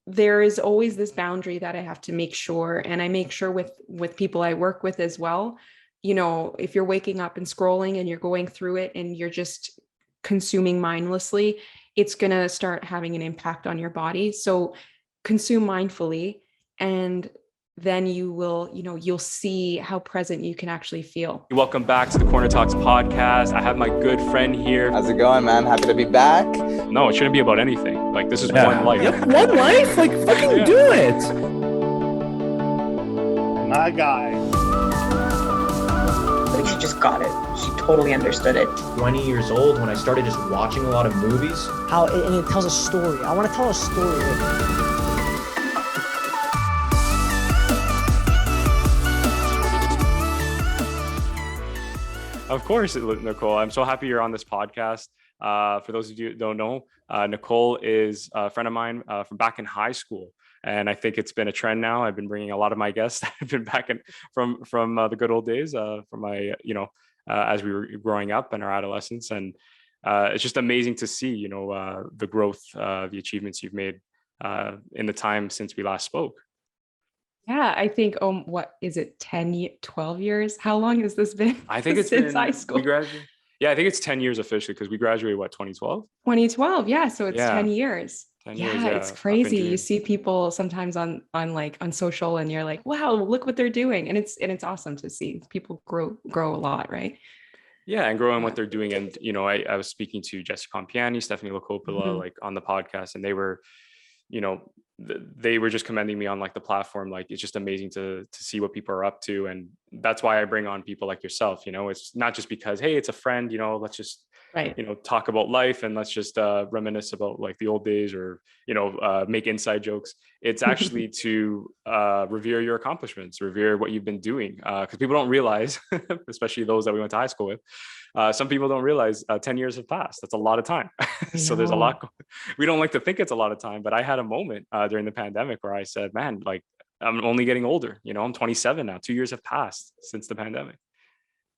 there is always this boundary that I have to make sure, and I make sure with people I work with as well. If you're waking up and scrolling and you're going through it and you're just consuming mindlessly, it's going to start having an impact on your body. So consume mindfully, and then you'll see how present you can actually feel. Welcome back to the Corner Talks podcast. I have my good friend here. How's it going, man? Happy to be back. No, it shouldn't be about anything. Like, this is one life. Yep, one life? Like, fucking do it. My guy. Like, she just got it. She totally understood it. 20 years old when I started just watching a lot of movies. And it tells a story. I want to tell a story. Of course, Nicole. I'm so happy you're on this podcast. For those of you who don't know, Nicole is a friend of mine from back in high school. And I think it's been a trend now. I've been bringing a lot of my guests that have been back from the good old days, from my, as we were growing up and our adolescence. And it's just amazing to see, the growth, the achievements you've made in the time since we last spoke. Yeah, I think, what is it, 12 years? How long has this been? I think it's since high school. Yeah, I think it's 10 years officially, because we graduated, 2012? 2012, yeah, so it's 10 years. 10 years, yeah, it's crazy. You see people sometimes on social, and you're like, wow, look what they're doing. And it's awesome to see people grow a lot, right? Yeah, and growing what they're doing. And, I was speaking to Jessica Campiani, Stephanie Nicole Pilli, like on the podcast, and they were, they were just commending me on like the platform. Like, it's just amazing to see what people are up to. And that's why I bring on people like yourself. It's not just because, hey, it's a friend, let's just, talk about life, and let's just reminisce about like the old days, or, make inside jokes. It's actually to revere your accomplishments, revere what you've been doing. Because people don't realize, especially those that we went to high school with, some people don't realize 10 years have passed. That's a lot of time. So there's a lot. We don't like to think it's a lot of time, but I had a moment during the pandemic where I said, man, like, I'm only getting older. I'm 27 now. 2 years have passed since the pandemic.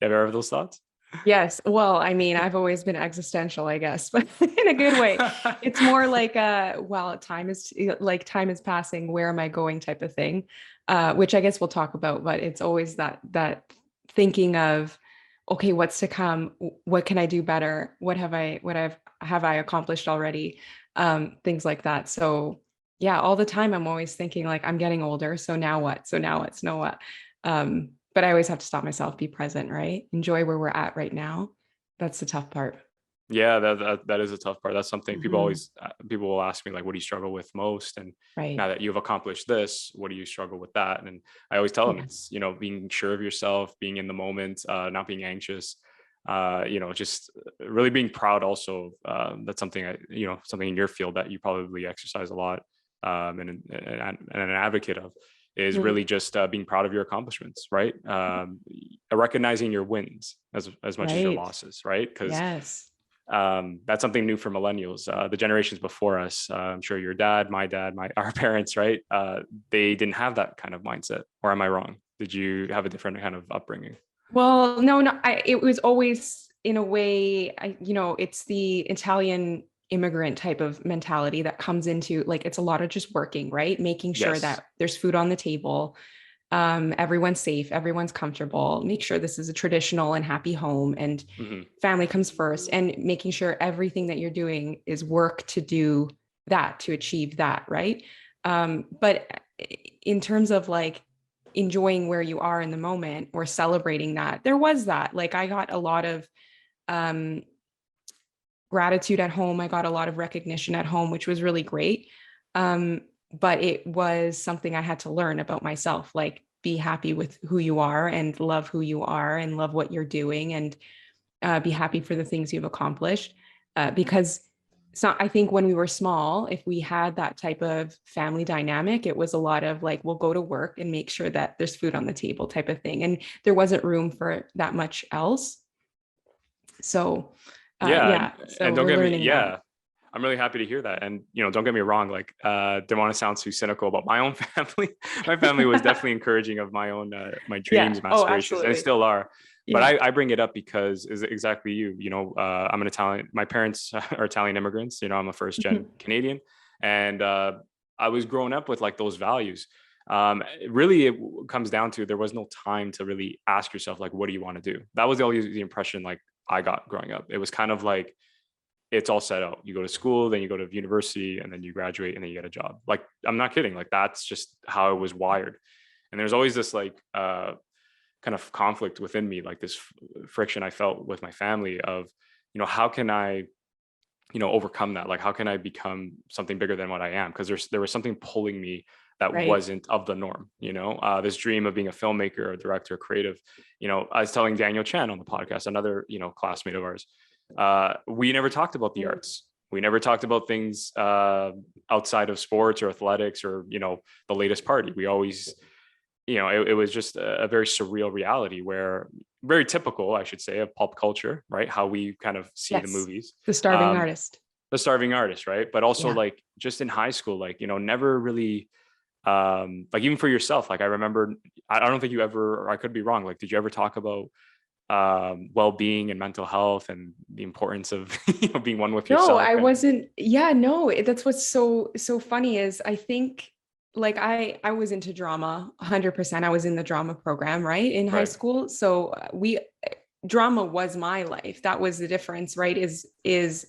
You ever have those thoughts? Yes. Well, I mean, I've always been existential, I guess, but in a good way. It's more like, time is passing. Where am I going type of thing, which I guess we'll talk about, but it's always that thinking of, okay, what's to come? What can I do better? What have I accomplished already? Things like that. So yeah, all the time I'm always thinking like, I'm getting older. So now what? But I always have to stop myself, be present, right? Enjoy where we're at right now. That's the tough part. Yeah, that is a tough part. That's something people will ask me, like, what do you struggle with most? And now that you've accomplished this, what do you struggle with that? And I always tell them it's, being sure of yourself, being in the moment, not being anxious, just really being proud also. That's something, something in your field that you probably exercise a lot, and an advocate of, is really just being proud of your accomplishments, right? Recognizing your wins as much as your losses, right? Because that's something new for millennials. The generations before us, I'm sure your dad, our parents, right? They didn't have that kind of mindset. Or am I wrong? Did you have a different kind of upbringing? Well, no. It was always, in a way, it's the Italian immigrant type of mentality that comes into, like, it's a lot of just working, right? Making sure that there's food on the table, everyone's safe, everyone's comfortable, make sure this is a traditional and happy home, and family comes first, and making sure everything that you're doing is work to do that, to achieve that, right? But in terms of like enjoying where you are in the moment, or celebrating that, there was that, like, I got a lot of gratitude at home. I got a lot of recognition at home, which was really great. But it was something I had to learn about myself, like, be happy with who you are, and love who you are, and love what you're doing, and be happy for the things you've accomplished. Because I think when we were small, if we had that type of family dynamic, it was a lot of like, we'll go to work and make sure that there's food on the table type of thing. And there wasn't room for that much else. So So and don't get me, I'm really happy to hear that. And, don't get me wrong, like, don't want to sound too cynical about my own family. My family was definitely encouraging of my own, my dreams, my aspirations, and they still are. But I bring it up because is exactly you, I'm an Italian, my parents are Italian immigrants, I'm a first gen Canadian. And I was growing up with like those values. Really, it comes down to there was no time to really ask yourself, like, what do you want to do? That was always the impression like I got growing up. It was kind of like, it's all set out. You go to school, then you go to university, and then you graduate, and then you get a job. Like, I'm not kidding. Like, that's just how it was wired. And there's always this like kind of conflict within me, like this friction I felt with my family of, how can I, overcome that? Like, how can I become something bigger than what I am? Because there was something pulling me that wasn't of the norm, this dream of being a filmmaker, a director, creative. I was telling Daniel Chan on the podcast, another, classmate of ours, we never talked about the arts. We never talked about things outside of sports or athletics or, the latest party. We always, it was just a very surreal reality where very typical, I should say, of pulp culture, right? How we kind of see the movies. The starving artist. The starving artist, right? But also like just in high school, like, never really, like even for yourself, like I remember, I don't think you ever, or I could be wrong. Like, did you ever talk about well-being and mental health and the importance of being one with yourself? No, I wasn't. Yeah, no, that's what's so funny is I think like I was into drama 100%. I was in the drama program, right, in high school. So drama was my life. That was the difference, right? Is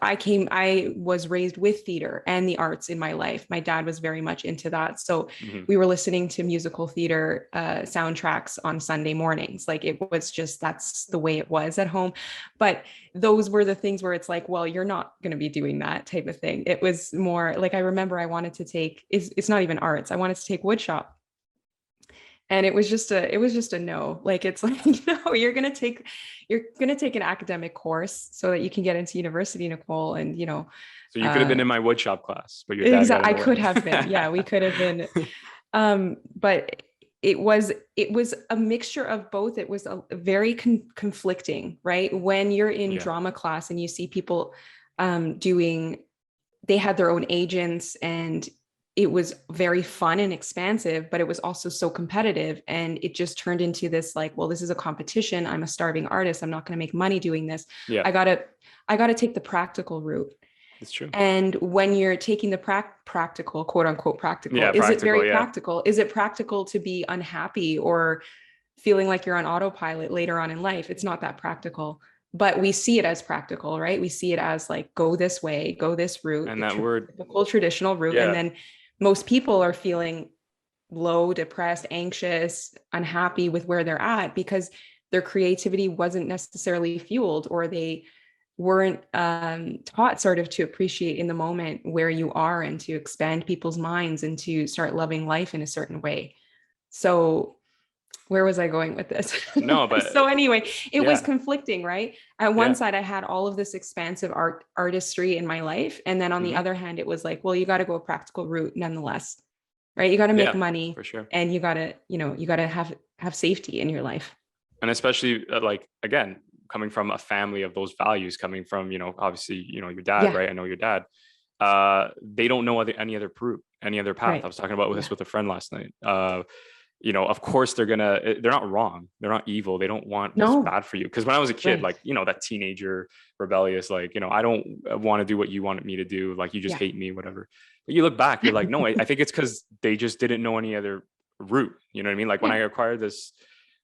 I was raised with theater and the arts in my life. My dad was very much into that. So we were listening to musical theater soundtracks on Sunday mornings. Like it was just, that's the way it was at home. But those were the things where it's like, well, you're not going to be doing that type of thing. It was more like, I remember I wanted to take, it's not even arts. I wanted to take woodshop. And it was just a no. Like, it's like, no, you're going to take an academic course so that you can get into university, Nicole. And, so you could have been in my woodshop class, but your dad exactly. I could have been. Yeah, we could have been. But it was a mixture of both. It was a very conflicting, right? When you're in drama class and you see people they had their own agents, and it was very fun and expansive, but it was also so competitive. And it just turned into this like, well, this is a competition. I'm a starving artist. I'm not going to make money doing this. Yeah. I gotta take the practical route. That's true. And when you're taking the practical, quote unquote, practical, is it very practical? Is it practical to be unhappy or feeling like you're on autopilot later on in life? It's not that practical. But we see it as practical, right? We see it as like, go this way, go this route. And that word, typical traditional route. And then most people are feeling low, depressed, anxious, unhappy with where they're at because their creativity wasn't necessarily fueled, or they weren't taught sort of to appreciate in the moment where you are and to expand people's minds and to start loving life in a certain way. So where was I going with this? No, but so anyway, it was conflicting, right? At one side, I had all of this expansive artistry in my life. And then on the other hand, it was like, well, you got to go a practical route nonetheless, right? You got to make money for sure. And you got to have safety in your life. And especially like, again, coming from a family of those values, coming from, obviously, your dad, right? I know your dad. They don't know any other route, any other path. Right. I was talking about this with a friend last night. Of course they're not wrong. They're not evil. They don't want what's bad for you. Because when I was a kid, like, that teenager rebellious, like, I don't want to do what you wanted me to do. Like, you just hate me, whatever. But you look back, you're like, no, I think it's because they just didn't know any other route. You know what I mean? Like when I acquired this,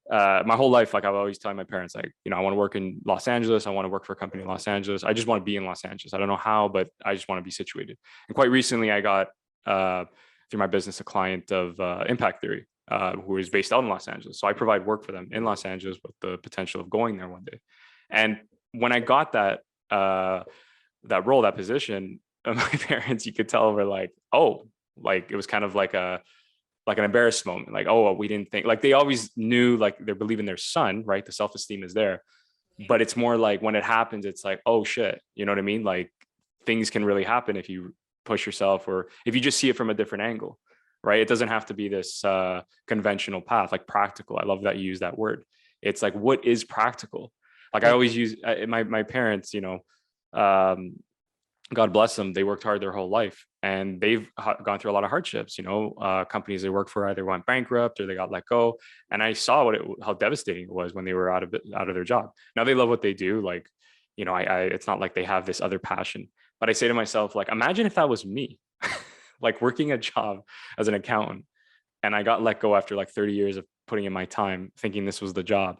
my whole life, like I've always telling my parents, like, I want to work in Los Angeles. I want to work for a company in Los Angeles. I just want to be in Los Angeles. I don't know how, but I just want to be situated. And quite recently I got, through my business, a client of Impact Theory. Who is based out in Los Angeles. So I provide work for them in Los Angeles with the potential of going there one day. And when I got that role, that position, my parents, you could tell, were like, oh, like it was kind of like an embarrassed moment. Like, oh, we didn't think, like they always knew, like they believe in their son, right? The self-esteem is there. But it's more like when it happens, it's like, oh shit, you know what I mean? Like things can really happen if you push yourself, or if you just see it from a different angle. Right? It doesn't have to be this conventional path, like practical. I love that you use that word. It's like, what is practical? Like I always use my parents, God bless them. They worked hard their whole life and they've gone through a lot of hardships. Companies they work for either went bankrupt or they got let go. And I saw how devastating it was when they were out of their job. Now they love what they do. Like, it's not like they have this other passion, but I say to myself, like, imagine if that was me. like working a job as an accountant, and I got let go after like 30 years of putting in my time thinking this was the job.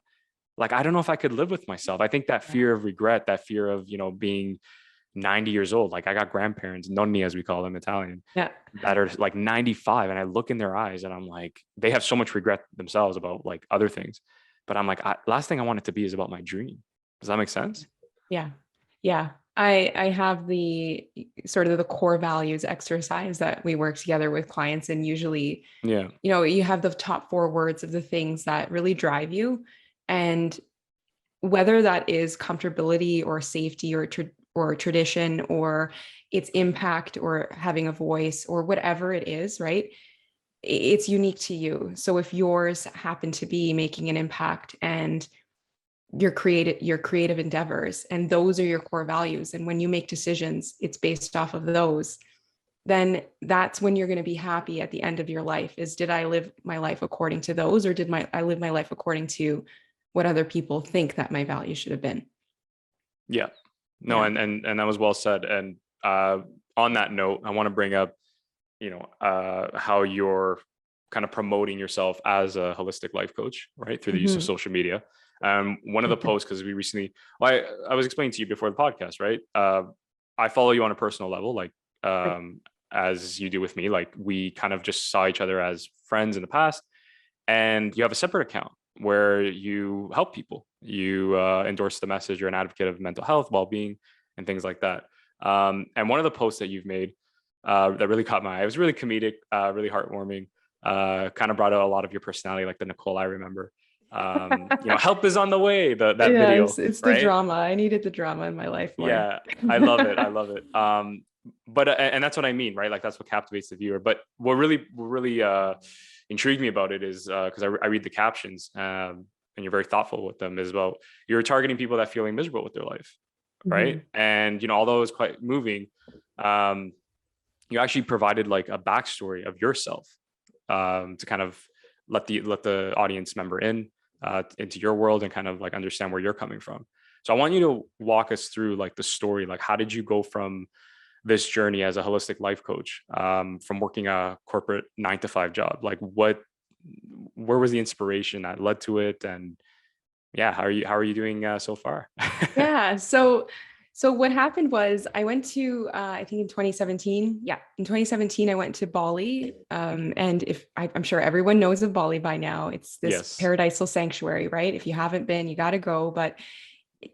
Like, I don't know if I could live with myself. I think that fear of regret, that fear of, being 90 years old, like I got grandparents, nonni as we call them, Italian, that are like 95, and I look in their eyes and I'm like, they have so much regret themselves about like other things, but I'm like, last thing I want it to be is about my dream. Does that make sense? Yeah. Yeah. I have the sort of the core values exercise that we work together with clients, and usually, you have the top 4 words of the things that really drive you, and whether that is comfortability or safety or tradition or its impact or having a voice or whatever it is, right? It's unique to you. So if yours happen to be making an impact and your creative endeavors, and those are your core values, and when you make decisions, it's based off of those, then that's when you're going to be happy at the end of your life. Is, did I live my life according to those, or did I live my life according to what other people think that my value should have been? Yeah. No, Yeah. and that was well said. And on that note, I want to bring up, how you're kind of promoting yourself as a holistic life coach, right? Through the use of social media. One of the posts, because we recently, I was explaining to you before the podcast, right? I follow you on a personal level, like as you do with me. Like, we kind of just saw each other as friends in the past, and you have a separate account where you help people. You endorse the message. You're an advocate of mental health, well-being, and things like that. And one of the posts that you've made that really caught my eye, it was really comedic, really heartwarming, kind of brought out a lot of your personality, like the Nicole I remember. Help is on the way, that video, it's right? the drama. I needed the drama in my life more. Yeah, I love it. I love it. But and that's what I mean, right? Like, that's what captivates the viewer. But what really intrigued me about it is because I read the captions, and you're very thoughtful with them, is about you're targeting people that feeling miserable with their life, right? And although it's quite moving, you actually provided like a backstory of yourself, to kind of let the audience member into your world and kind of like understand where you're coming from. So I want you to walk us through like the story. Like, how did you go from this journey as a holistic life coach, from working a corporate 9-to-5 job? Like, where was the inspiration that led to it? And yeah, how are you doing so far? Yeah. So what happened was I went to, I think in 2017. Yeah. In 2017, I went to Bali. And I'm sure everyone knows of Bali by now. It's this paradisal sanctuary, right? If you haven't been, you got to go. But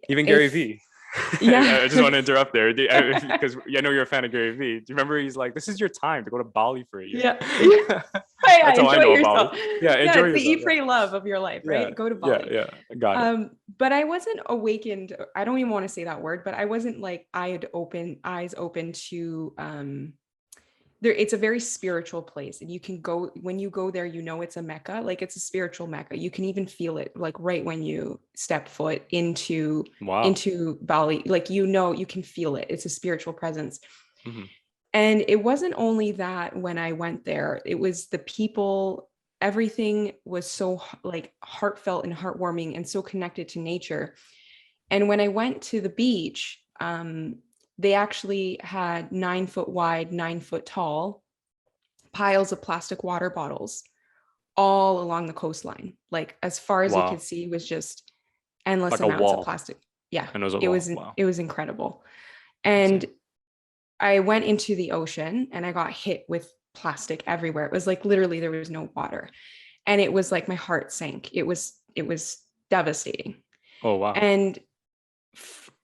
even Gary Vee. Yeah. I just want to interrupt there because I know you're a fan of Gary Vee. Do you remember he's like, this is your time to go to Bali for a year? Yeah. That's how I know about it. Yeah, enjoy it's yourself. the eat, pray, love of your life, right? Go to Bali. Yeah, got it. But I wasn't awakened. I don't even want to say that word, but I wasn't like eyes open to there. It's a very spiritual place, and you can go, when you go there, it's a Mecca. Like, it's a spiritual Mecca. You can even feel it, like right when you step foot into Bali. Like, you can feel it. It's a spiritual presence. And it wasn't only that when I went there, it was the people. Everything was so like heartfelt and heartwarming and so connected to nature. And when I went to the beach, they actually had 9-foot wide, 9-foot tall piles of plastic water bottles all along the coastline. Like, as far as you could see was just endless like amounts of plastic. Yeah, it was incredible. And I went into the ocean and I got hit with plastic everywhere. It was like literally there was no water, and it was like my heart sank. It was devastating. Oh wow. And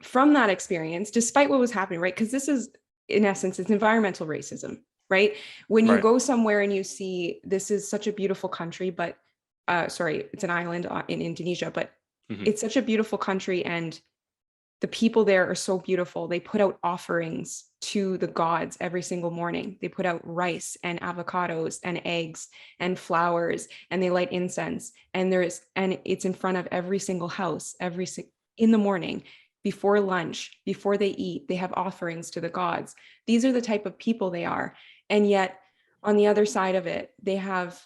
from that experience, despite what was happening, right? Because this is, in essence, it's environmental racism, right? When you go somewhere and you see, this is such a beautiful country, but it's an island in Indonesia, but it's such a beautiful country, and the people there are so beautiful. They put out offerings to the gods every single morning. They put out rice and avocados and eggs and flowers, and they light incense. And it's in front of every single house, in the morning, before lunch, before they eat, they have offerings to the gods. These are the type of people they are. And yet on the other side of it, they have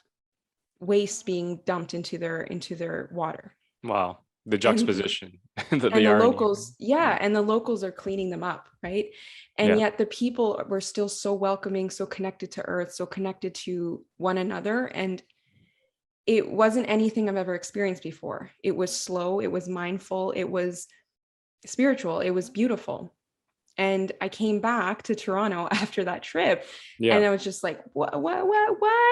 waste being dumped into their water. Wow. The juxtaposition. And the irony. locals, and the locals are cleaning them up, right? And yet the people were still so welcoming, so connected to earth, so connected to one another. And it wasn't anything I've ever experienced before. It was slow, it was mindful, it was spiritual, it was beautiful. And I came back to Toronto after that trip, and I was just like, what?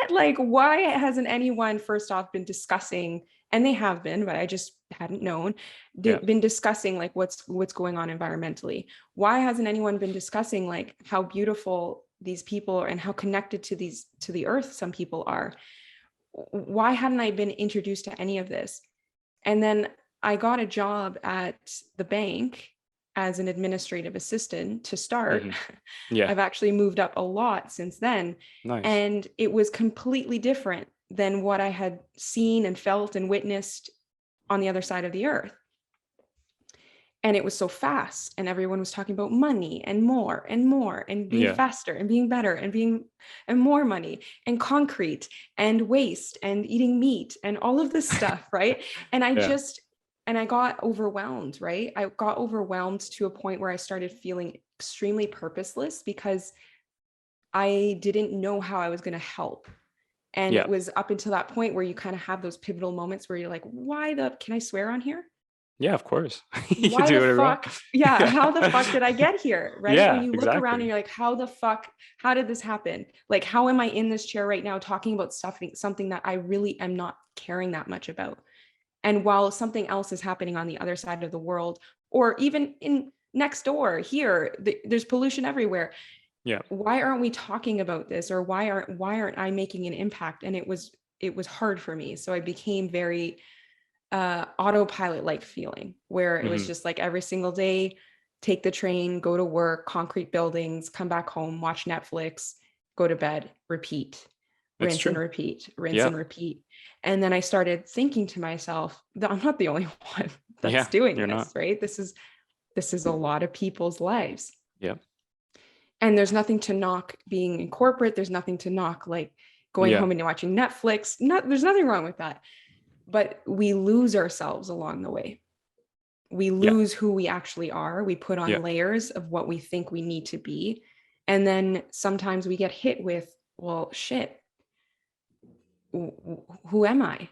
Like, why hasn't anyone, first off, been discussing, and they have been, but I just hadn't known, been discussing like what's going on environmentally? Why hasn't anyone been discussing like how beautiful these people are and how connected to the earth some people are? Why hadn't I been introduced to any of this? And then I got a job at the bank as an administrative assistant to start. I've actually moved up a lot since then. Nice. And it was completely different than what I had seen and felt and witnessed on the other side of the earth. And it was so fast, and everyone was talking about money and more and being faster and being better and more money and concrete and waste and eating meat and all of this stuff, right? And I got overwhelmed, right? I got overwhelmed to a point where I started feeling extremely purposeless because I didn't know how I was going to help. And it was up until that point where you kind of have those pivotal moments where you're like, can I swear on here? Yeah, of course. Why the fuck? How the fuck did I get here? Right? Yeah, when you look around and you're like, how the fuck, how did this happen? Like, how am I in this chair right now talking about something that I really am not caring that much about? And while something else is happening on the other side of the world, or even in next door here, there's pollution everywhere. Why aren't we talking about this? Or why aren't I making an impact? And it was hard for me. So I became very autopilot like feeling, where it was just like every single day, take the train, go to work, concrete buildings, come back home, watch Netflix, go to bed, repeat, rinse and repeat, rinse and repeat. And then I started thinking to myself that I'm not the only one that's doing this, right? This is a lot of people's lives. And there's nothing to knock being in corporate. There's nothing to knock like going home and watching Netflix. There's nothing wrong with that. But we lose ourselves along the way. We lose who we actually are. We put on layers of what we think we need to be. And then sometimes we get hit with, well, shit, who am I?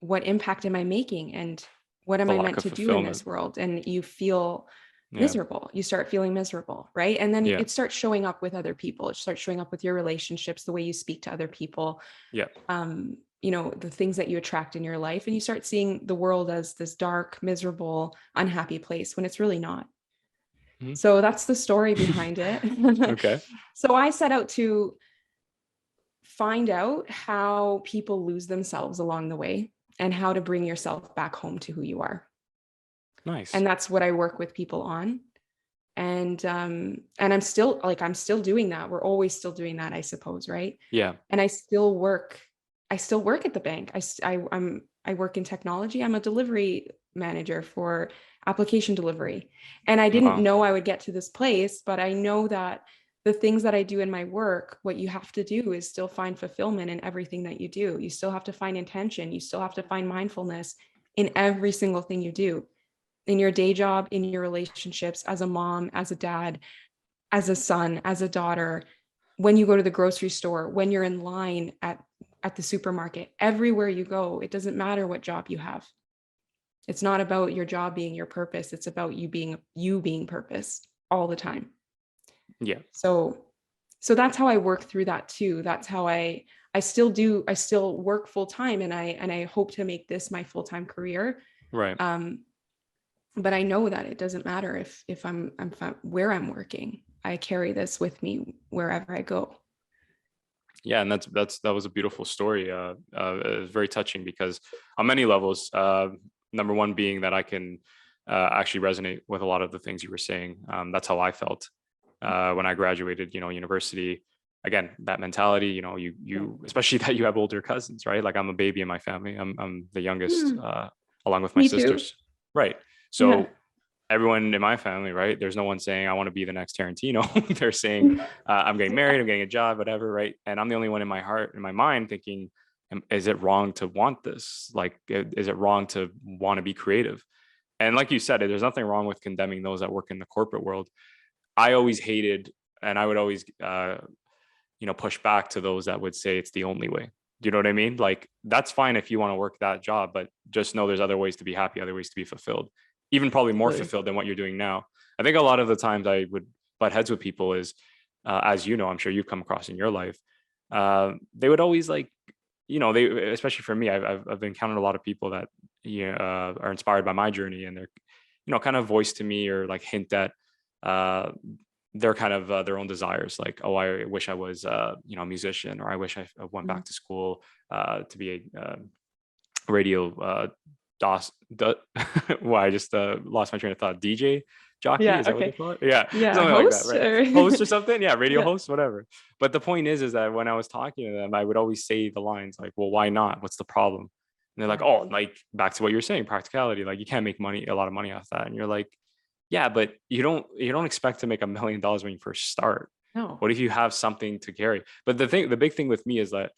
What impact am I making? And what am I meant to do in this world? And you feel miserable. You start feeling miserable, right? And then it starts showing up with other people. It starts showing up with your relationships, the way you speak to other people. The things that you attract in your life, and you start seeing the world as this dark, miserable, unhappy place when it's really not. So that's the story behind it. Okay. So I set out to find out how people lose themselves along the way and how to bring yourself back home to who you are. Nice. And that's what I work with people on. And I'm still doing that. We're always still doing that, I suppose, right? And I still work at the bank. I work in technology. I'm a delivery manager for application delivery. And I didn't know I would get to this place, but I know that the things that I do in my work, what you have to do is still find fulfillment in everything that you do. You still have to find intention. You still have to find mindfulness in every single thing you do, in your day job, in your relationships, as a mom, as a dad, as a son, as a daughter, when you go to the grocery store, when you're in line at the supermarket, everywhere you go. It doesn't matter what job you have. It's not about your job being your purpose. It's about you being purpose all the time. So that's how I work through that too. That's how I still work full time, and I hope to make this my full-time career. Right. But I know that it doesn't matter if I'm where I'm working. I carry this with me wherever I go. Yeah, and that was a beautiful story. It was very touching because on many levels, number one being that I can actually resonate with a lot of the things you were saying. That's how I felt when I graduated, university. Again, that mentality, you especially that you have older cousins, right? Like I'm a baby in my family. I'm the youngest, along with my Me sisters. too. Right. So everyone in my family, right? There's no one saying I want to be the next Tarantino. They're saying I'm getting married, I'm getting a job, whatever, right? And I'm the only one in my heart, in my mind, thinking, is it wrong to want this? Like, is it wrong to want to be creative? And like you said, there's nothing wrong with condemning those that work in the corporate world. I always hated, and I would always, push back to those that would say it's the only way. Do you know what I mean? Like, that's fine if you want to work that job, but just know there's other ways to be happy, other ways to be fulfilled, even probably more fulfilled than what you're doing now. I think a lot of the times I would butt heads with people is, as you know, I'm sure you've come across in your life, they would always like, they, especially for me, I've encountered a lot of people that are inspired by my journey, and they're, kind of voice to me or like hint at their kind of their own desires, like, oh, I wish I was a musician, or I wish I went back to school to be a radio well, I just lost my train of thought. DJ jockey, is that what they call it? Yeah, something host, like that, right? Host or something, yeah, radio host, whatever. But the point is that when I was talking to them, I would always say the lines like, well, why not? What's the problem? And they're like, oh, like, back to what you're saying, practicality, like, you can't make a lot of money off that. And you're like, yeah, but you don't expect to make $1 million when you first start. No. What if you have something to carry? But the big thing with me is that,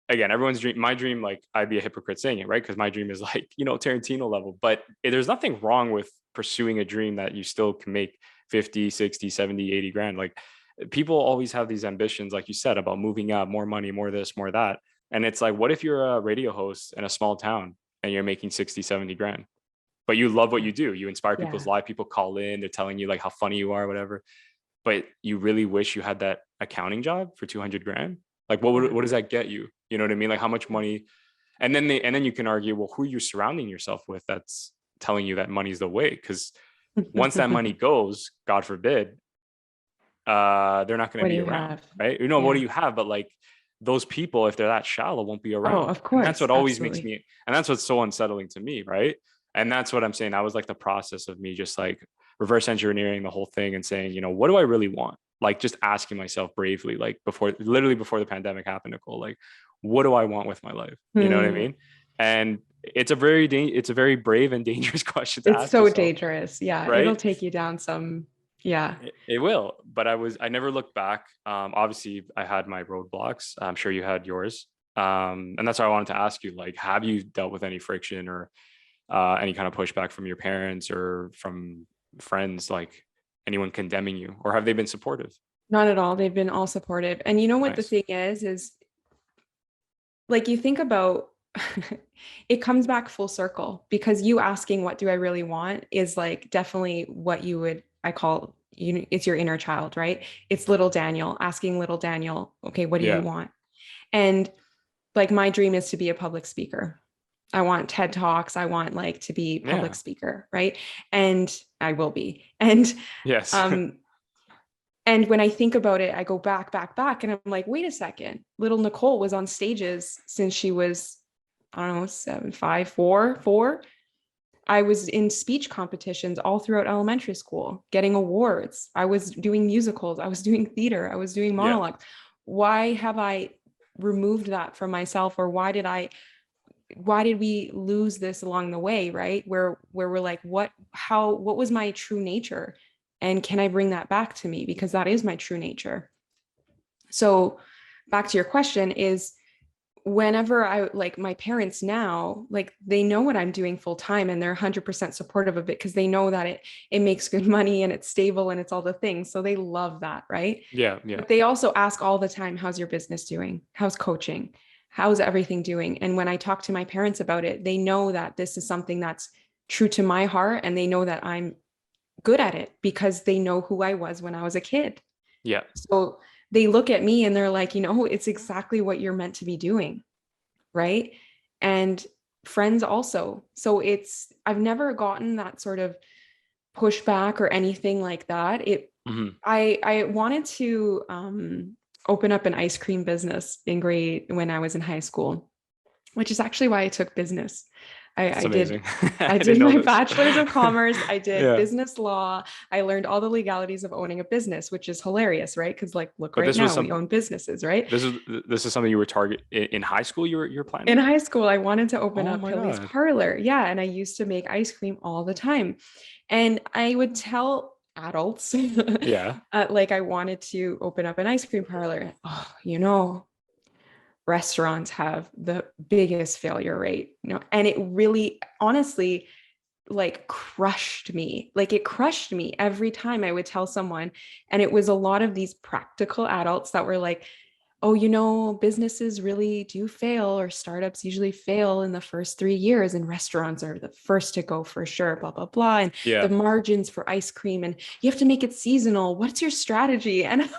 again, everyone's dream, my dream, like, I'd be a hypocrite saying it, right? Because my dream is like, Tarantino level. But there's nothing wrong with pursuing a dream that you still can make 50, 60, 70, 80 grand. Like, people always have these ambitions, like you said, about moving up, more money, more this, more that. And it's like, what if you're a radio host in a small town and you're making 60, 70 grand? But you love what you do. You inspire people's lives. People call in, they're telling you like how funny you are, whatever. But you really wish you had that accounting job for 200 grand. Like, what does that get you? You know what I mean? Like, how much money? And then you can argue, well, who are you surrounding yourself with that's telling you that money's the way? Because once that money goes, God forbid, they're not going to be around, right? What do you have? But like, those people, if they're that shallow, won't be around. Oh, of course. And that's what always makes me, and that's what's so unsettling to me, right? And that's what I'm saying. That was like the process of me just like reverse engineering the whole thing and saying, what do I really want? Like, just asking myself bravely, like literally before the pandemic happened, Nicole, like, what do I want with my life? You know what I mean? And it's a very brave and dangerous question to ask. It's so dangerous. Yeah. Right? It'll take you down some. Yeah. It will. But I never looked back. Obviously I had my roadblocks. I'm sure you had yours. And that's why I wanted to ask you, like, have you dealt with any friction or any kind of pushback from your parents or from friends, like anyone condemning you, or have they been supportive? Not at all. They've been all supportive. And you know what the thing is like, you think about it comes back full circle, because you asking what do I really want is like definitely what I call, it's your inner child, right? It's little Daniel asking little Daniel, okay, what do you want? And like, my dream is to be a public speaker. I want TED Talks. I want like to be public speaker, right? And I will be. And yes. And when I think about it, I go back, and I'm like, wait a second. Little Nicole was on stages since she was, I don't know, 7, 5, 4. I was in speech competitions all throughout elementary school, getting awards. I was doing musicals. I was doing theater. I was doing monologues. Why have I removed that from myself? Or why did we lose this along the way, right? Where we're like, what was my true nature? And can I bring that back to me? Because that is my true nature. So back to your question is, whenever I, like, my parents now, like, they know what I'm doing full time, and they're 100% supportive of it, because they know that it makes good money and it's stable and it's all the things. So they love that, right? Yeah. But they also ask all the time, how's your business doing? How's coaching? How's everything doing? And when I talk to my parents about it, they know that this is something that's true to my heart, and they know that I'm good at it because they know who I was when I was a kid. Yeah. So they look at me and they're like, it's exactly what you're meant to be doing. Right. And friends also. So I've never gotten that sort of pushback or anything like that. I wanted to open up an ice cream business when I was in high school, which is actually why I took business. I did my bachelor's of commerce. I did business law. I learned all the legalities of owning a business, which is hilarious, right? Because like, look, right now we own businesses, right? This is something you were in high school. You're planning? In high school, I wanted to open up Pilli's Parlor. Yeah, and I used to make ice cream all the time, and I would tell adults, like, I wanted to open up an ice cream parlor. Oh, restaurants have the biggest failure rate, and it really, honestly, like crushed me. Like it crushed me every time I would tell someone. And it was a lot of these practical adults that were like, oh, you know, businesses really do fail, or startups usually fail in the first 3 years, and restaurants are the first to go for sure, blah, blah, blah. And the margins for ice cream, and you have to make it seasonal. What's your strategy? And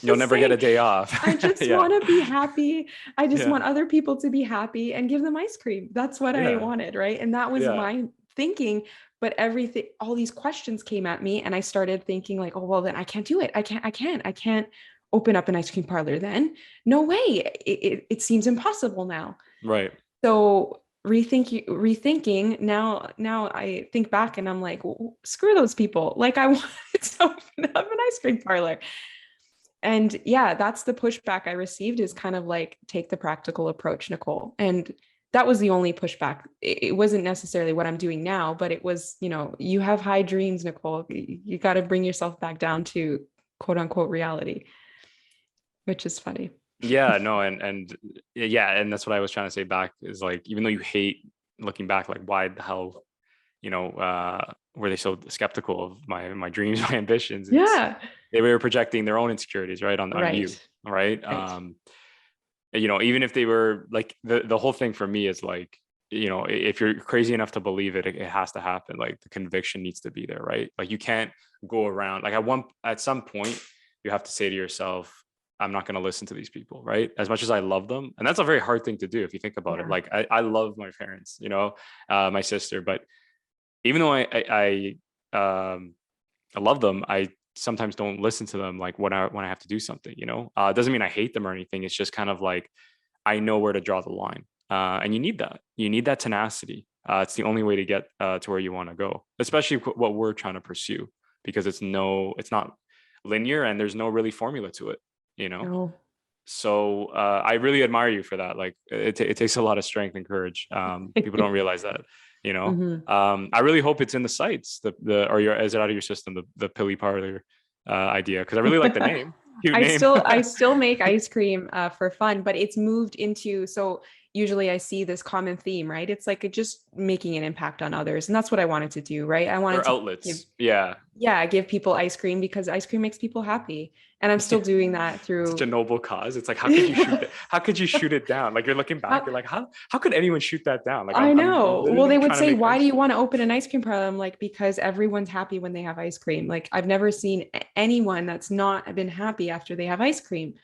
you'll never get a day off. I just want to be happy. I just want other people to be happy and give them ice cream. That's what I wanted. Right. And that was my thinking. But everything, all these questions came at me, and I started thinking like, oh, well, then I can't do it. I can't open up an ice cream parlor then. No way. It seems impossible now. Right. So rethinking now I think back and I'm like, well, screw those people. Like I wanted to open up an ice cream parlor. And yeah, that's the pushback I received, is kind of like, take the practical approach, Nicole. And that was the only pushback. It wasn't necessarily what I'm doing now, but it was, you know, you have high dreams, Nicole. You got to bring yourself back down to quote unquote reality, which is funny. Yeah, no. And that's what I was trying to say back, is like, even though you hate looking back, like why the hell, you know, were they so skeptical of my dreams, my ambitions? They were projecting their own insecurities, right, on you, right? You know, even if they were like, the whole thing for me is like, you know, if you're crazy enough to believe it, it has to happen. Like the conviction needs to be there, right? Like you can't go around, like at some point you have to say to yourself, I'm not going to listen to these people, right? As much as I love them. And that's a very hard thing to do if you think about it. Like I love my parents, you know, my sister, but even though I love them, I sometimes don't listen to them, like when I have to do something, you know. It doesn't mean I hate them or anything. It's just kind of like, I know where to draw the line. And you need that tenacity. It's the only way to get to where you want to go, especially what we're trying to pursue, because it's not linear and there's no really formula to it, you know. No. So I really admire you for that. Like it takes a lot of strength and courage. People don't realize that, you know. Mm-hmm. I really hope it's in the sites, is it out of your system, the Pilli Parlor idea, because I really like the name. I still make ice cream for fun, but it's moved into, so usually I see this common theme, right? It's like just making an impact on others. And that's what I wanted to do, right? I wanted to outlets. give people ice cream, because ice cream makes people happy. And I'm still doing that through such a noble cause. It's like, how could you shoot that? How could you shoot it down? Like you're looking back, you're like, how could anyone shoot that down? Like I know. Well, they would say, why do you want to open an ice cream parlor? I'm like, because everyone's happy when they have ice cream. Like I've never seen anyone that's not been happy after they have ice cream.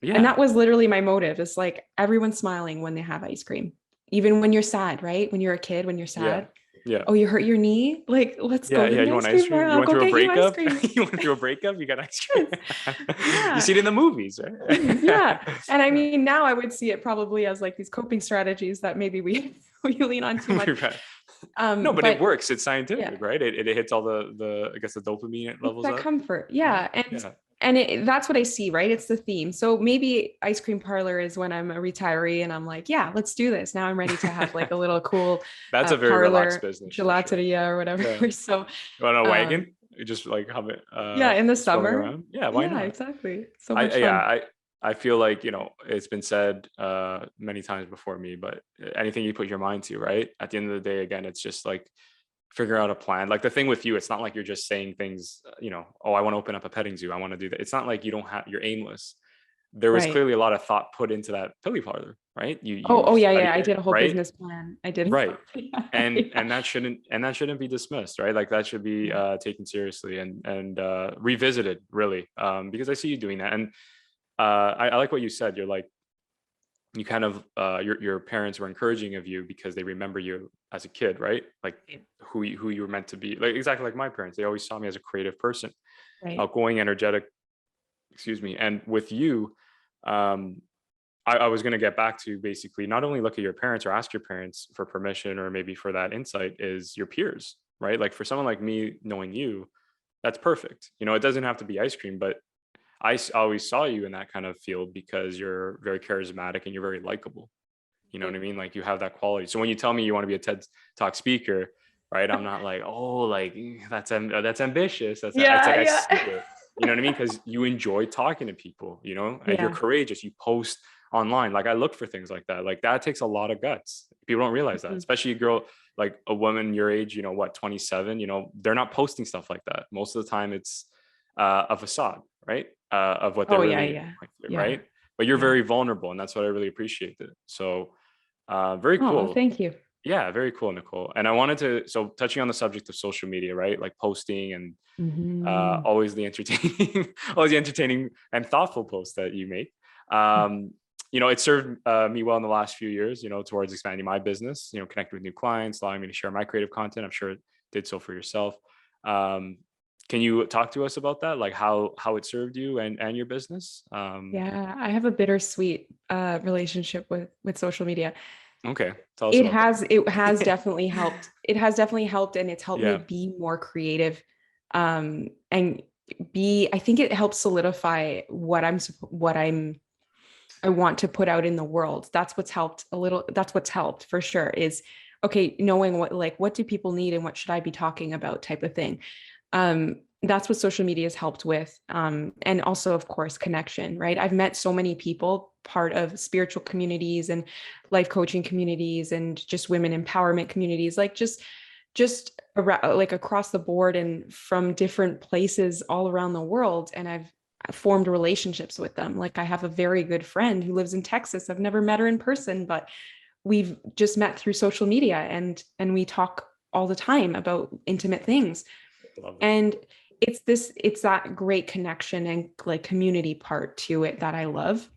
Yeah. And that was literally my motive. It's like everyone's smiling when they have ice cream, even when you're sad, right? When you're a kid, when you're sad. Yeah. Oh, you hurt your knee? Like, let's go. You want ice cream? You went through a breakup? You went through a breakup? You got ice cream? You see it in the movies, right? Yeah. And I mean, now I would see it probably as like these coping strategies that maybe we lean on too much. No, but it works. It's scientific, right? It hits all the I guess the dopamine levels that up. Comfort. Yeah. And that's what I see, right? It's the theme. So maybe ice cream parlor is when I'm a retiree and I'm like, yeah, let's do this. Now I'm ready to have like a little cool that's a very relaxed business. Gelateria or whatever. Yeah. So you want a wagon? You just like have it in the summer. Yeah, why not? Exactly. So much fun. I feel like, you know, it's been said many times before me, but anything you put your mind to, right? At the end of the day, again, it's just like figure out a plan. Like the thing with you, it's not like you're just saying things, you know, oh, I want to open up a petting zoo, I want to do that. It's not like you're aimless. There was clearly a lot of thought put into that Pilli Parlor, right? I did a whole business plan. I did. Right. And that shouldn't be dismissed, right? Like that should be taken seriously and revisited, really, because I see you doing that. And I like what you said. You're like, you kind of your parents were encouraging of you because they remember you as a kid, right? Like who you were meant to be. Like exactly like my parents. They always saw me as a creative person, outgoing, energetic. Excuse me. And with you, I was going to get back to basically not only look at your parents or ask your parents for permission or maybe for that insight, is your peers, right? Like for someone like me, knowing you, that's perfect. You know, it doesn't have to be ice cream, but I always saw you in that kind of field because you're very charismatic and you're very likable. You know what I mean? Like you have that quality. So when you tell me you want to be a TED Talk speaker, right? I'm not like, oh, like that's ambitious. I see it. You know what I mean? Because you enjoy talking to people, you know, and you're courageous. You post online. Like I look for things like that. Like that takes a lot of guts. People don't realize that, especially a girl, like a woman your age, you know, what, 27, you know, they're not posting stuff like that. Most of the time it's a facade, right? Of what they're really going through, right? But you're very vulnerable, and that's what I really appreciated. So very cool. Thank you. Yeah, very cool, Nicole. And I wanted to, so touching on the subject of social media, right? Like posting and always the entertaining, always the entertaining and thoughtful posts that you make. You know, it served me well in the last few years, you know, towards expanding my business, you know, connecting with new clients, allowing me to share my creative content. I'm sure it did so for yourself. Can you talk to us about that? Like how it served you and your business? Yeah, I have a bittersweet relationship with social media. Okay. Tell us about that. It has definitely helped. It has definitely helped, and it's helped me Yeah. be more creative. And I think it helps solidify what I want to put out in the world. That's what's helped a little. That's what's helped for sure is, okay, knowing what do people need and what should I be talking about type of thing. That's what social media has helped with. And also, of course, connection, right? I've met so many people, part of spiritual communities and life coaching communities and just women empowerment communities, like just around, like across the board and from different places all around the world. And I've formed relationships with them. Like I have a very good friend who lives in Texas. I've never met her in person, but we've just met through social media, and we talk all the time about intimate things. And it's that great connection and like community part to it that I love.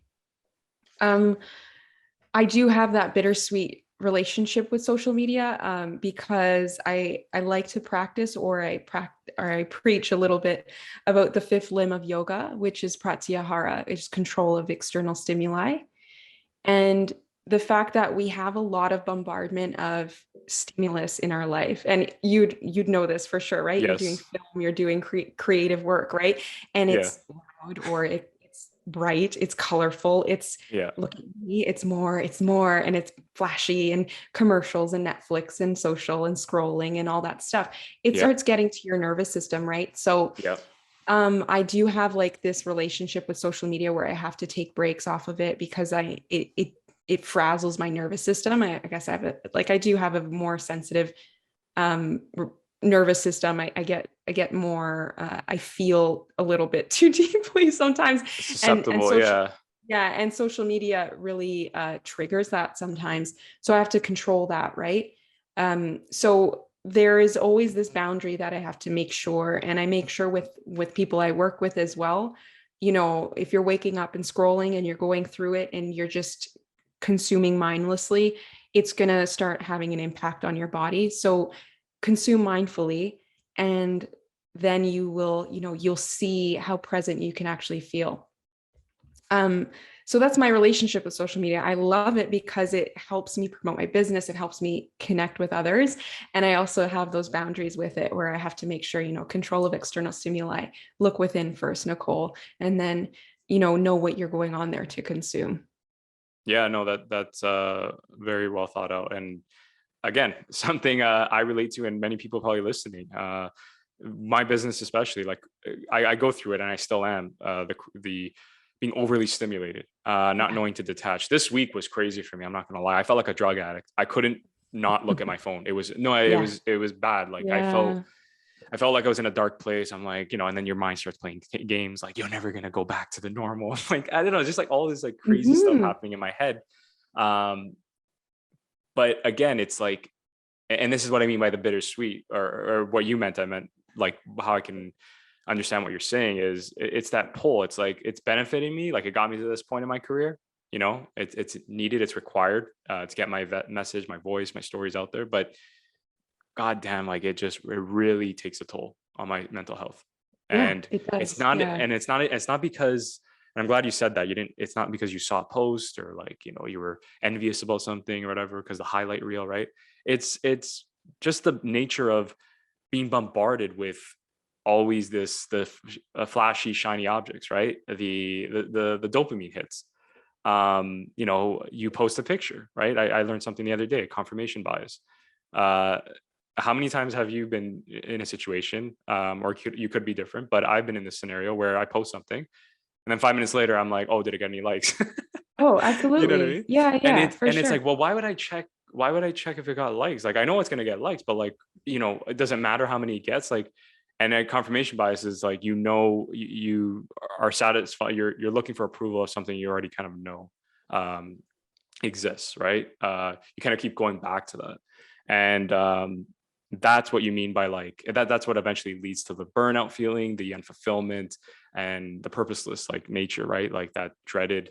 I do have that bittersweet relationship with social media because I like to practice or I preach a little bit about the fifth limb of yoga, which is pratyahara, which is control of external stimuli. And the fact that we have a lot of bombardment of stimulus in our life, and you'd know this for sure, right? Yes. You're doing film, you're doing creative work, right? And it's loud, or it's bright, it's colorful, it's look at me, it's more, and it's flashy, and commercials and Netflix and social and scrolling and all that stuff. It starts getting to your nervous system, right? So I do have like this relationship with social media where I have to take breaks off of it because it frazzles my nervous system. I guess I do have a more sensitive nervous system. I get more I feel a little bit too deeply sometimes. Susceptible, and social media really triggers that sometimes. So I have to control that, right? So there is always this boundary that I have to make sure, and I make sure with people I work with as well. You know, if you're waking up and scrolling and you're going through it and you're just consuming mindlessly, it's going to start having an impact on your body. So consume mindfully, and then you'll see how present you can actually feel. So that's my relationship with social media. I love it because it helps me promote my business. It helps me connect with others. And I also have those boundaries with it where I have to make sure, control of external stimuli, look within first, Nicole, and then, know what you're going on there to consume. Yeah, no, that's very well thought out. And again, something I relate to, and many people probably listening, my business, especially, like I go through it and I still am the being overly stimulated, not knowing to detach. This week was crazy for me. I'm not going to lie. I felt like a drug addict. I couldn't not look at my phone. It was bad. Like I felt like I was in a dark place. I'm like, and then your mind starts playing games like you're never going to go back to the normal. Like, I don't know, just like all this like crazy stuff happening in my head. But again, it's like, and this is what I mean by the bittersweet, or what you meant. I meant like how I can understand what you're saying is it's that pull. It's like, it's benefiting me. Like it got me to this point in my career, it's needed, it's required to get my message, my voice, my stories out there. But God damn, like it really takes a toll on my mental health. And it does. It's not because, and I'm glad you said that it's not because you saw a post or like, you were envious about something or whatever, because the highlight reel, right? It's just the nature of being bombarded with always the flashy, shiny objects, right? The dopamine hits. You post a picture, right? I learned something the other day, confirmation bias. How many times have you been in a situation, or you could be different, but I've been in this scenario where I post something then 5 minutes later, I'm like, oh, did it get any likes? Oh, You know what I absolutely. mean? Yeah, yeah, for And it's sure. like, well, why would I check? Why would I check if it got likes? Like, I know it's going to get likes, but like, it doesn't matter how many it gets. Like, and then confirmation bias is like, you are satisfied. You're looking for approval of something you already kind of know exists, right? You kind of keep going back to that. And that's what you mean by like that's what eventually leads to the burnout feeling, the unfulfillment, and the purposeless like nature, right? Like that dreaded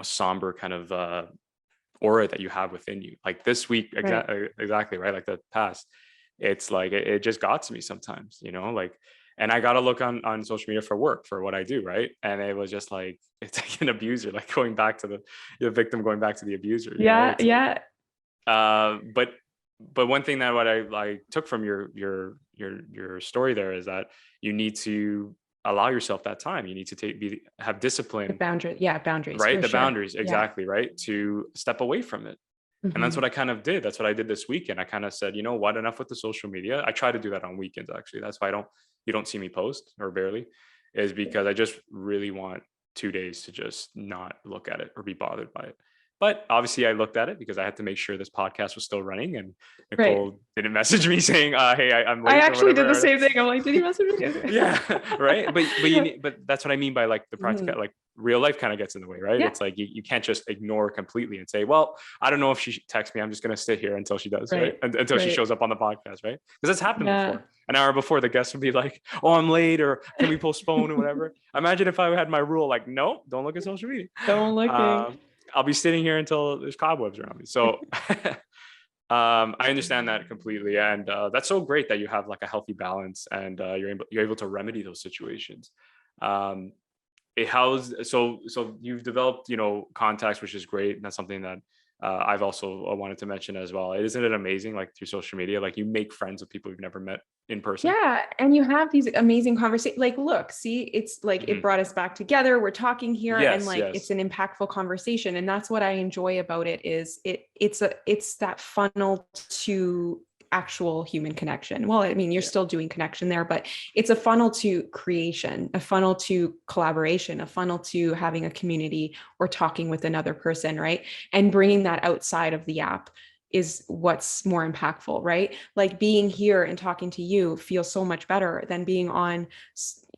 somber kind of aura that you have within you. Like this week, Right. exactly, right? Like the past, it's like it just got to me sometimes, like, and I got to look on social media for work for what I do, right? And it was just like, it's like an abuser, like going back to the victim, going back to the abuser. Yeah, It's yeah. like, but one thing that what I took from your story there is that you need to allow yourself that time. You need to have discipline, Boundaries right? for The sure. boundaries, Yeah. exactly, right? To step away from it. And that's Mhm. what I kind of did. That's what I did this weekend. I kind of said, you know what, enough with the social media. I try to do that on weekends, actually. That's why you don't see me post, or barely, is because I just really want 2 days to just not look at it or be bothered by it. But obviously I looked at it because I had to make sure this podcast was still running, and Right. Nicole didn't message me saying, hey, I'm I late or actually did the whatever. same thing. I'm like, did he message me? Okay. Yeah, right. But that's what I mean by like the practical, Mhm. like real life kind of gets in the way, right? Yeah. It's like you can't just ignore completely and say, well, I don't know if she texts me. I'm just gonna sit here until she does, right? Right. Until she Right. shows up on the podcast, right? Because that's happened Yeah. before. An hour before, the guest would be like, oh, I'm late, or can we postpone or whatever. Imagine if I had my rule like, no, don't look at social media. Don't looking. I'll be sitting here until there's cobwebs around me. So I understand that completely, and that's so great that you have like a healthy balance, and you're able to remedy those situations. Um, so you've developed contacts, which is great, and that's something that I've also wanted to mention as well. Isn't it amazing, like through social media, like you make friends with people you've never met in person? Yeah. And you have these amazing conversations. Like, look, see, it's like it Mhm. brought us back together. We're talking here, and Yes, like it's yes. an impactful conversation. And that's what I enjoy about it is it's that funnel to actual human connection. Well, I mean, you're Yeah. still doing connection there, but it's a funnel to creation, a funnel to collaboration, a funnel to having a community or talking with another person, right? And bringing that outside of the app is what's more impactful, right? Like being here and talking to you feels so much better than being on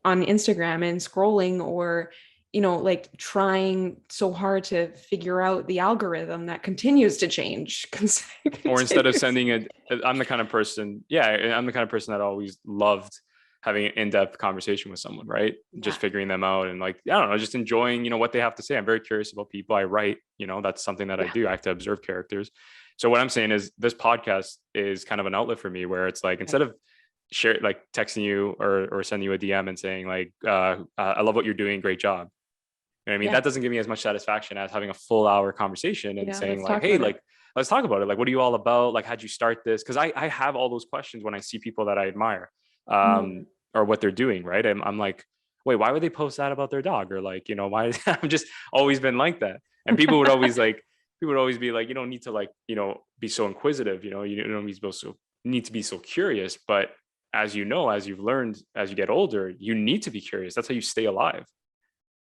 Instagram and scrolling, or like trying so hard to figure out the algorithm that continues to change. Or instead of sending it, I'm the kind of person, I'm the kind of person that always loved having an in-depth conversation with someone, right? Just figuring them out, and like, I don't know, just enjoying, what they have to say. I'm very curious about people. I write, that's something that I do. I have to observe characters. So what I'm saying is this podcast is kind of an outlet for me, where it's like, instead of texting you or sending you a DM and saying like, I love what you're doing. Great job. You know what I mean? That doesn't give me as much satisfaction as having a full hour conversation and saying like, hey, like, let's talk about it. Like, what are you all about? Like, how'd you start this? Because I have all those questions when I see people that I admire, or what they're doing, right? I'm like, wait, why would they post that about their dog? Or like, why? I've just always been like that. And people would always be like, you don't need to like, be so inquisitive, you don't need to be so curious. But as as you've learned, as you get older, you need to be curious. That's how you stay alive.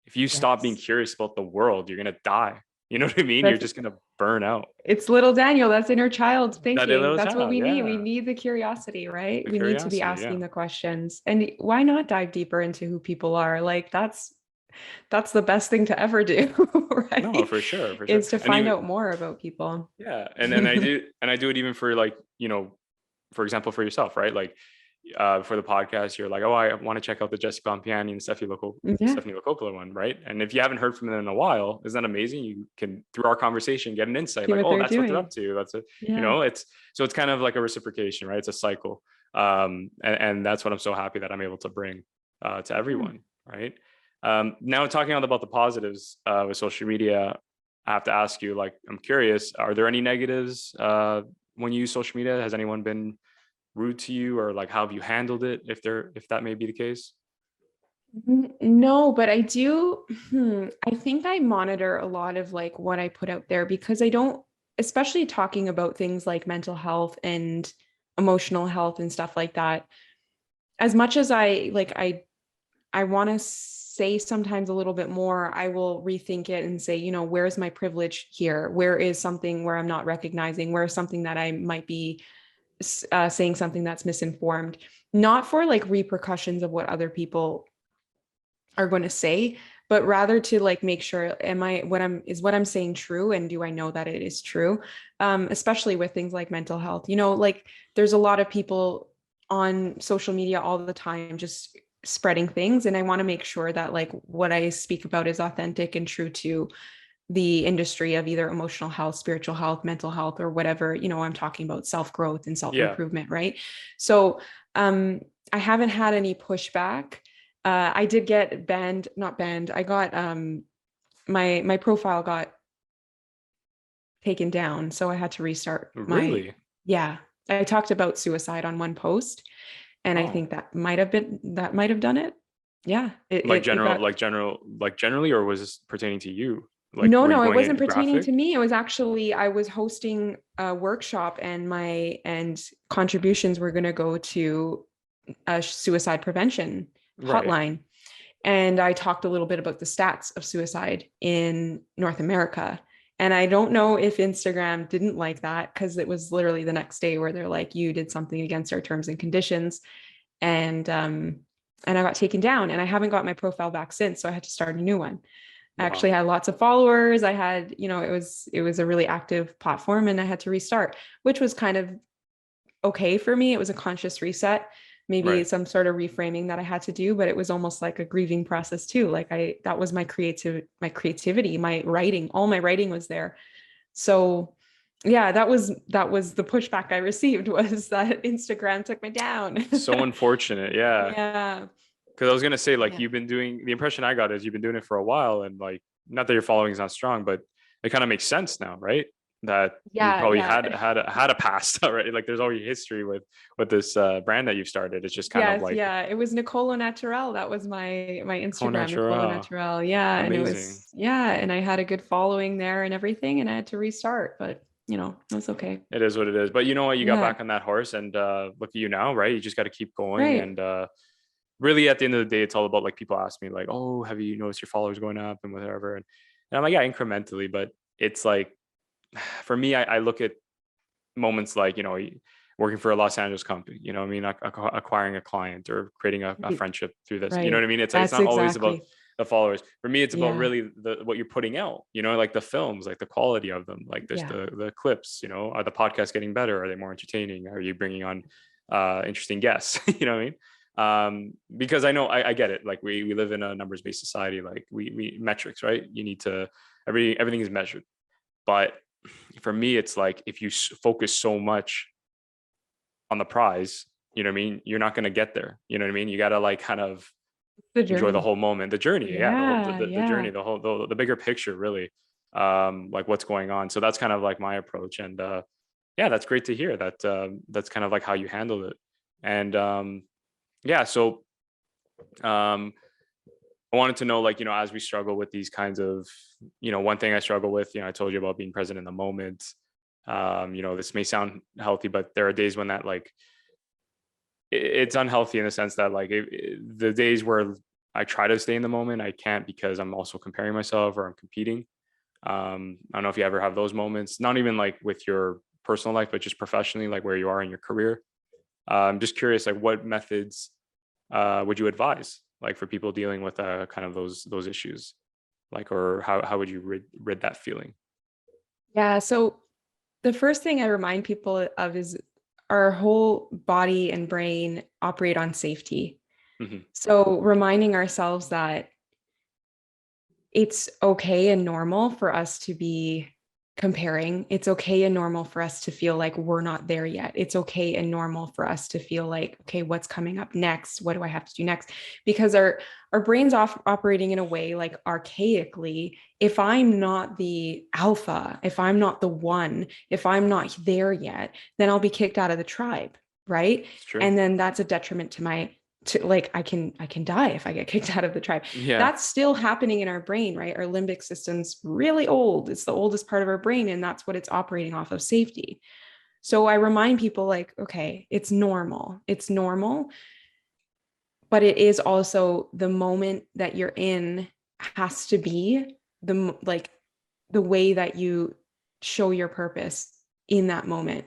If you stop being curious about the world, you're going to die. You know what I mean? You're just going to burn out. It's little Daniel. That's inner child thinking. That's what child, we need. We yeah. need the curiosity, right? The We need to be curiosity, asking the questions. And why not dive deeper into who people are? Like that's the best thing to ever do, right? No, for sure. Is to And find even, out more about people. yeah. And I do it even for like, for example, for yourself, right? Like, for the podcast, you're like, oh, I want to check out the Jesse Pompiani and Stephanie Locopolo one, right? And if you haven't heard from them in a while, isn't that amazing? You can, through our conversation, get an insight, like, oh, that's what they're up to. That's it. It's kind of like a reciprocation, right? It's a cycle. And that's what I'm so happy that I'm able to bring to everyone, right? Now talking about the positives with social media, I have to ask you, like, I'm curious, are there any negatives when you use social media? Has anyone been rude to you, or like, how have you handled it, if that may be the case? No, but I do. I think I monitor a lot of like what I put out there, because I don't, especially talking about things like mental health and emotional health and stuff like that. As much as I I want to say sometimes a little bit more, I will rethink it and say, where's my privilege here? Where is something where I'm not recognizing? Where is something that I might be saying something that's misinformed? Not for like repercussions of what other people are going to say, but rather to like make sure, what I'm saying true, and do I know that it is true? Especially with things like mental health. Like there's a lot of people on social media all the time just spreading things, and I want to make sure that like what I speak about is authentic and true to the industry of either emotional health, spiritual health, mental health, or whatever, I'm talking about self-growth and self-improvement, right? So I haven't had any pushback. I did get not banned. I got my profile got taken down, so I had to restart. Really? Yeah. I talked about suicide on one post, and I think that might have done it. Yeah. Generally, or was this pertaining to you? Like, no, it wasn't pertaining to me. It was actually, I was hosting a workshop, and contributions were going to go to a suicide prevention hotline. And I talked a little bit about the stats of suicide in North America. And I don't know if Instagram didn't like that, because it was literally the next day where they're like, you did something against our terms and conditions. And I got taken down, and I haven't got my profile back since. So I had to start a new one. I actually had lots of followers. I had, it was a really active platform, and I had to restart, which was kind of okay for me. It was a conscious reset, maybe some sort of reframing that I had to do, but it was almost like a grieving process too. Like that was my creativity, my writing, all my writing was there. So yeah, that was the pushback I received, was that Instagram took me down. So unfortunate. Yeah. Yeah. Because I was gonna say, like, you've been doing, the impression I got is you've been doing it for a while, and like, not that your following is not strong, but it kind of makes sense now, right? That you probably had a past already. Like, there's already history with this brand that you've started. It's just kind of like, it was Nicole Natural. That was my Instagram, Nicole Natural. Yeah, amazing. And it was and I had a good following there and everything, and I had to restart, but it's okay. It is what it is. But you know what? You got back on that horse, and look at you now, right? You just got to keep going, and really, at the end of the day, it's all about, like, people ask me like, oh, have you noticed your followers going up and whatever? And I'm like, yeah, incrementally, but it's like, for me, I look at moments like, working for a Los Angeles company, acquiring a client or creating a friendship through this, you know what I mean? It's not always about the followers. For me, it's about really what you're putting out, like the films, like the quality of them, like there's the clips, are the podcasts getting better? Are they more entertaining? Are you bringing on interesting guests? You know what I mean? Because I know I get it. Like, we live in a numbers-based society. Like, we metrics, right? You need to, everything is measured. But for me, it's like, if you focus so much on the prize, you know what I mean, you're not going to get there. You know what I mean? You got to, like, kind of enjoy the whole moment, the journey. The journey, the bigger picture, really, like what's going on. So that's kind of like my approach. And that's great to hear that. That's kind of like how you handled it. And so I wanted to know, like, as we struggle with these kinds of, one thing I struggle with, I told you about being present in the moment. This may sound healthy, but there are days when that, like, it's unhealthy in the sense that, like, the days where I try to stay in the moment, I can't, because I'm also comparing myself, or I'm competing. I don't know if you ever have those moments, not even like with your personal life, but just professionally, like where you are in your career. I'm just curious, like, what methods would you advise, like, for people dealing with kind of those issues, like, or how would you rid that feeling? Yeah. So the first thing I remind people of is our whole body and brain operate on safety. Mm-hmm. So reminding ourselves that it's okay and normal for us to be comparing. It's okay and normal for us to feel like we're not there yet. It's okay and normal for us to feel like, okay, what's coming up next? What do I have to do next? Because our brain's operating in a way, like, archaically. If I'm not the alpha, if I'm not the one, if I'm not there yet, then I'll be kicked out of the tribe, right? And then that's a detriment to like, I can die if I get kicked out of the tribe. Yeah. That's still happening in our brain, right? Our limbic system's really old. It's the oldest part of our brain, and that's what it's operating off of, safety. So I remind people, like, okay, it's normal. It's normal. but it is also the moment that you're in has to be the way that you show your purpose in that moment.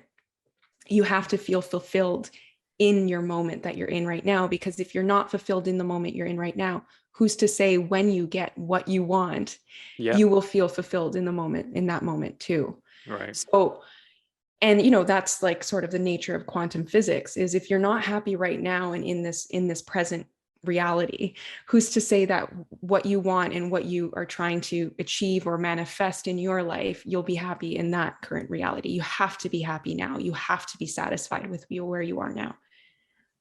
You have to feel fulfilled in your moment that you're in right now, because if you're not fulfilled in the moment you're in right now, who's to say when you get what you want, you will feel fulfilled in the moment, in that moment too. Right. So, and you know, that's like sort of the nature of quantum physics, is if you're not happy right now and in this present reality, who's to say that what you want and what you are trying to achieve or manifest in your life, you'll be happy in that current reality? You have to be happy now. You have to be satisfied with where you are now.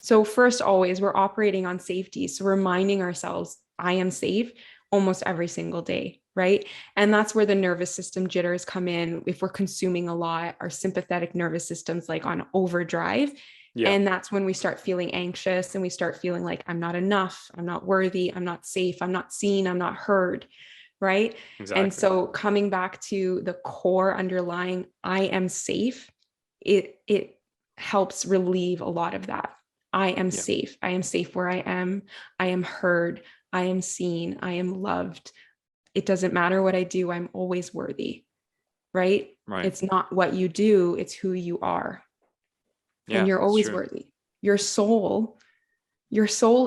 So first, always, we're operating on safety. So reminding ourselves, I am safe almost every single day, right? And that's where the nervous system jitters come in. If we're consuming a lot, our sympathetic nervous system's like on overdrive. And that's when we start feeling anxious and we start feeling like I'm not enough, I'm not worthy, I'm not safe, I'm not seen, I'm not heard, right? Exactly. And so coming back to the core underlying, I am safe, it helps relieve a lot of that. I am safe. I am safe where I am heard, I am seen, I am loved. It doesn't matter what I do, I'm always worthy, right? It's not what you do, it's who you are. And you're always worthy. Your soul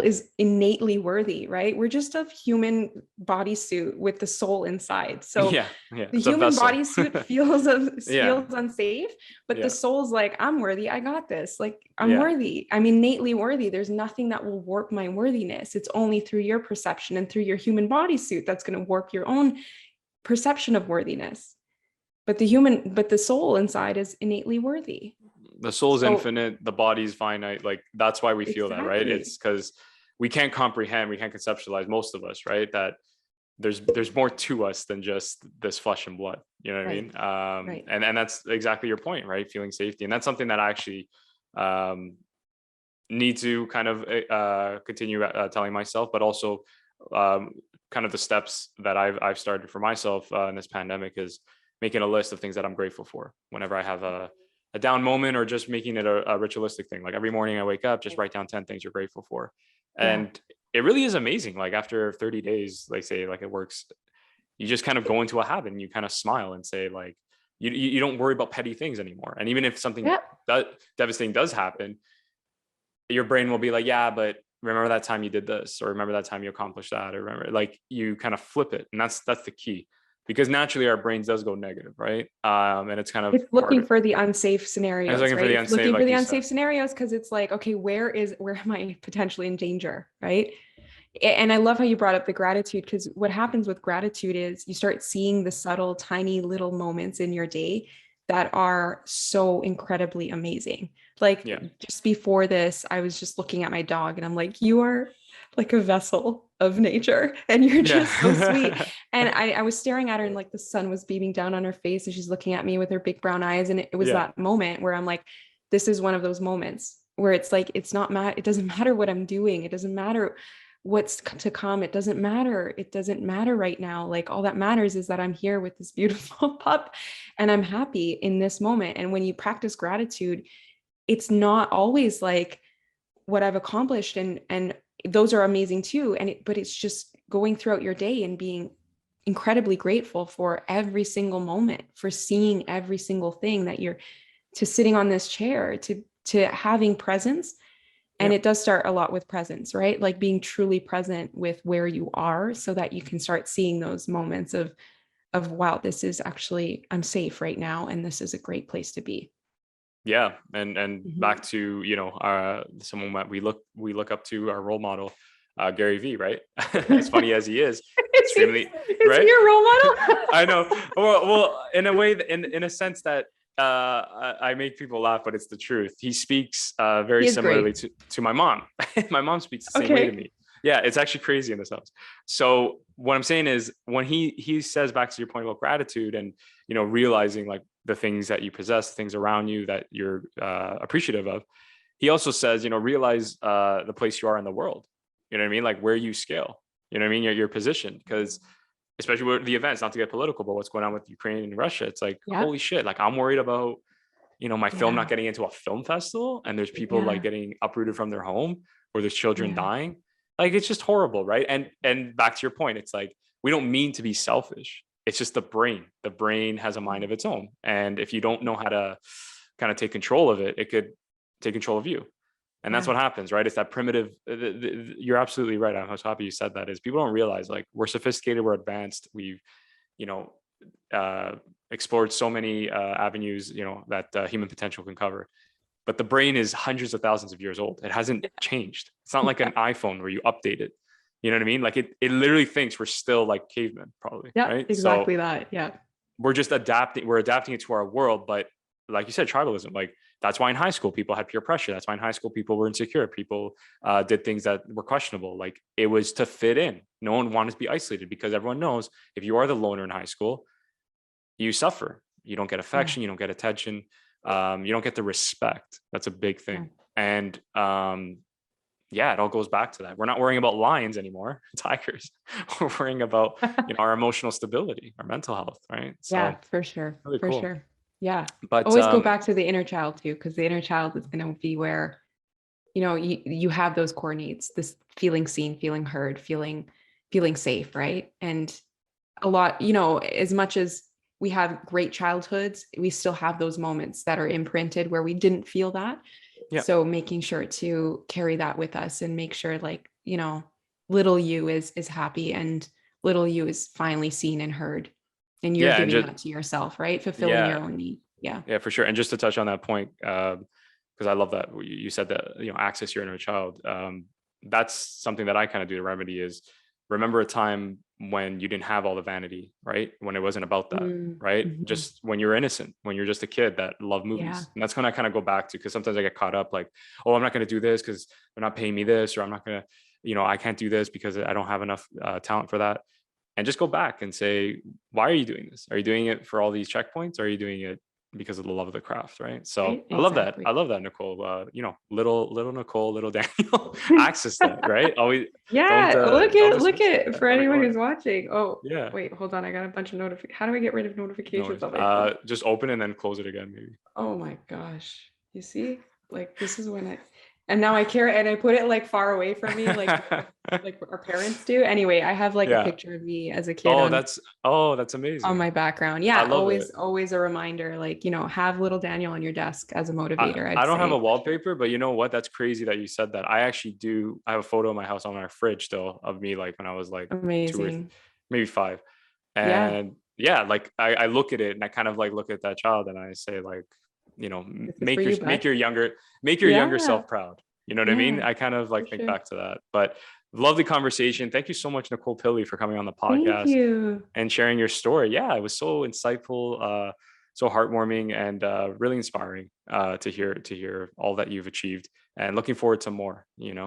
is innately worthy, right? We're just a human bodysuit with the soul inside. So the human bodysuit feels unsafe, but the soul's like, I'm worthy. I got this. Like, I'm worthy. I'm innately worthy. There's nothing that will warp my worthiness. It's only through your perception and through your human bodysuit that's going to warp your own perception of worthiness. But the soul inside is innately worthy. The soul is infinite, the body is finite. Like, that's why we feel that, right? It's because we can't comprehend, we can't conceptualize, most of us, right? That there's more to us than just this flesh and blood. You know what I mean? And that's exactly your point, right? Feeling safety. And that's something that I actually need to kind of continue telling myself, but also kind of the steps that I've started for myself in this pandemic is making a list of things that I'm grateful for whenever I have a down moment, or just making it a ritualistic thing. Like every morning I wake up, just write down 10 things you're grateful for. And it really is amazing. Like after 30 days, like say, like it works, you just kind of go into a habit and you kind of smile and say like, you don't worry about petty things anymore. And even if something devastating does happen, your brain will be like, yeah, but remember that time you did this, or remember that time you accomplished that, or remember, like you kind of flip it. And that's the key. Because naturally our brains does go negative, right? And it's kind of looking for the unsafe scenarios, right? Looking for the unsafe scenarios, because it's like, okay, where am I potentially in danger, right? And I love how you brought up the gratitude, because what happens with gratitude is you start seeing the subtle, tiny little moments in your day that are so incredibly amazing. Like just before this, I was just looking at my dog and I'm like, you are like a vessel of nature and you're just so sweet. And I was staring at her and like the sun was beaming down on her face and she's looking at me with her big brown eyes. And it was that moment where I'm like, this is one of those moments where it's like, it doesn't matter what I'm doing. It doesn't matter what's to come. It doesn't matter. It doesn't matter right now. Like all that matters is that I'm here with this beautiful pup and I'm happy in this moment. And when you practice gratitude, it's not always like what I've accomplished, and those are amazing too. But it's just going throughout your day and being incredibly grateful for every single moment, for seeing every single thing that to sitting on this chair, to having presence. And it does start a lot with presence, right? Like being truly present with where you are so that you can start seeing those moments of wow, this is actually, I'm safe right now. And this is a great place to be. Yeah. And back to, someone that we look up to, our role model, Gary Vee, right? As funny as he is, extremely, is he your role model? I know. Well, in a way, in a sense that I make people laugh, but it's the truth. He speaks very similarly to my mom. My mom speaks the same way to me. Yeah, it's actually crazy in this house. So what I'm saying is, when he says, back to your point about gratitude and realizing like the things that you possess, things around you that you're appreciative of, he also says, realize the place you are in the world. You know what I mean? Like where you scale. You know what I mean? Your position, because especially with the events, not to get political, but what's going on with Ukraine and Russia, it's like, holy shit, like I'm worried about, my film not getting into a film festival, and there's people like getting uprooted from their home, or there's children dying. Like, it's just horrible, right? And back to your point, it's like, we don't mean to be selfish. It's just the brain has a mind of its own, and if you don't know how to kind of take control of it, it could take control of you. And that's what happens, right? It's that primitive. You're absolutely right. I'm so happy you said that. Is people don't realize, like, we're sophisticated, we're advanced, we've, explored so many avenues, that human potential can cover. But the brain is hundreds of thousands of years old. It hasn't changed. It's not like an iPhone where you update it. You know what I mean? Like, it literally thinks we're still like cavemen, probably. Yeah, right? exactly that. Yeah. We're just adapting. We're adapting it to our world. But like you said, tribalism, like, that's why in high school people had peer pressure. That's why in high school people were insecure. People did things that were questionable. Like, it was to fit in. No one wanted to be isolated, because everyone knows if you are the loner in high school, you suffer. You don't get affection. You don't get attention. You don't get the respect. That's a big thing. And it all goes back to that. We're not worrying about lions anymore, tigers. We're worrying about our emotional stability, our mental health, right? So, for sure. Really for cool. sure. Yeah. But always go back to the inner child too, because the inner child is going to be where, you have those core needs, this feeling seen, feeling heard, feeling safe, right? And a lot, as much as we have great childhoods, we still have those moments that are imprinted where we didn't feel that. Yeah. So making sure to carry that with us and make sure, like, little you is happy, and little you is finally seen and heard, and you're giving that to yourself, right? Fulfilling your own need. Yeah, for sure. And just to touch on that point, because I love that you said that, access your inner child. That's something that I kind of do to remedy, is remember a time when you didn't have all the vanity, right? When it wasn't about that, right? Mm-hmm. Just when you're innocent, when you're just a kid that loved movies. Yeah. And that's when I kind of go back to, because sometimes I get caught up, like, oh, I'm not going to do this because they're not paying me this, or I'm not going to, I can't do this because I don't have enough talent for that. And just go back and say, why are you doing this? Are you doing it for all these checkpoints? Or are you doing it because of the love of the craft, right? So right, exactly. I love that, Nicole. Little Nicole, little Daniel, access that, right? Always. Look at for anyone who's watching. Oh, yeah. Wait, hold on. I got a bunch of notifications. How do I get rid of notifications on my phone? Just open and then close it again, maybe. Oh my gosh! You see, like, this is when and now I care, and I put it like far away from me, like like our parents do. Anyway, I have like a picture of me as a kid. That's amazing. On my background. Yeah, always a reminder, like, have little Daniel on your desk as a motivator. I don't have a wallpaper, but you know what? That's crazy that you said that. I actually do. I have a photo in my house on my fridge still of me, like, when I was like amazing, 2 or maybe 5. And like I look at it and I kind of like look at that child and I say, like, make your younger self proud. You know what I mean? I kind of like think back to that. But lovely conversation. Thank you so much, Nicole Pilli, for coming on the podcast and sharing your story. Yeah, it was so insightful, so heartwarming, and really inspiring to hear all that you've achieved, and looking forward to more,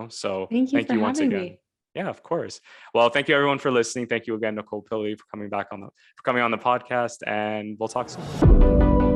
So thank you once again. Me. Yeah, of course. Well, thank you everyone for listening. Thank you again, Nicole Pilli, for coming on the podcast, and we'll talk soon.